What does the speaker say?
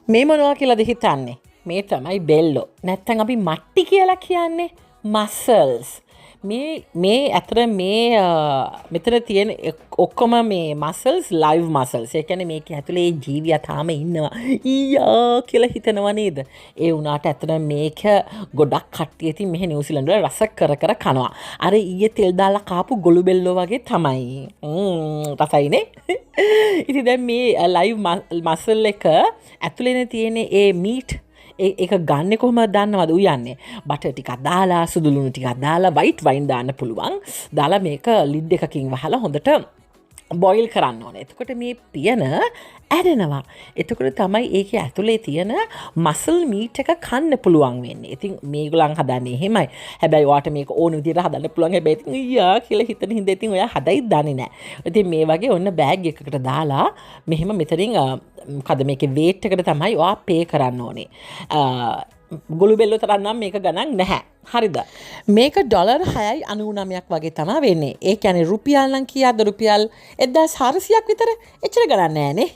මේ මොනවා කියලාද හිතන්නේ? මේ තමයි බෙල්ලෝ. නැත්තම් අපි මට්ටි කියලා කියන්නේ මසල්ස්. මේ ඇතර මේ මෙතන තියෙන ඔක්කොම මේ මසල්ස් ලයිව් මසල්ස්. ඒ කියන්නේ මේක ඇතුලේ ජීවියා තාම ඉන්නවා. ඊයා කියලා හිතනවා නේද? ඒ වුණාට ඇතර මේක ගොඩක් කට්ටිය ඉතින් මෙහෙ නිව්සීලන්ත වල රස කර කනවා. අර ඊයේ තෙල් දාලා කාපු ගොළු බෙල්ලෝ වගේ තමයි. රසයිනේ. ඉතින් දැන් මේ ලයිව් මසල් එක ඇතුලේ තියෙන ඒ මීට් ඒක ගන්න කොහොම දන්නවද උයන්නේ බටර් ටිකක් දාලා සුදු ලුණු ටිකක් දාලා වයිට් වයින් දාන්න පුළුවන් දාලා මේක ලිඩ් එකකින් වහලා හොඳට බොයිල් කරන්න ඕනේ. එතකොට මේ පියන ඇරෙනවා. එතකොට තමයි ඒකේ ඇතුලේ තියෙන මසල් මීට් එක කන්න පුළුවන් වෙන්නේ. ඉතින් මේගොල්ලන් හදන්නේ එහෙමයි. හැබැයි ඔයාට මේක ඕන විදිහට හදන්න පුළුවන්. හැබැයි ඉතින් ඊයා කියලා හිතන හින්දා ඉතින් ඔයා හදයි දන්නේ නැහැ. ඉතින් මේ වගේ ඔන්න බෑග් එකකට දාලා මෙහෙම මෙතනින් මොකද මේකේ වේට් එකට තමයි ඔයා පේ කරන්න ඕනේ. ගොළු බෙල්ලෝ තරම් නම් මේක ගණන් නැහැ. හරිද? මේක ඩොලර් 6.99ක් වගේ තමයි වෙන්නේ. ඒ කියන්නේ රුපියල් නම් කීයද රුපියල් 1400ක් විතර. එච්චර ගණන් නැහැ නේ.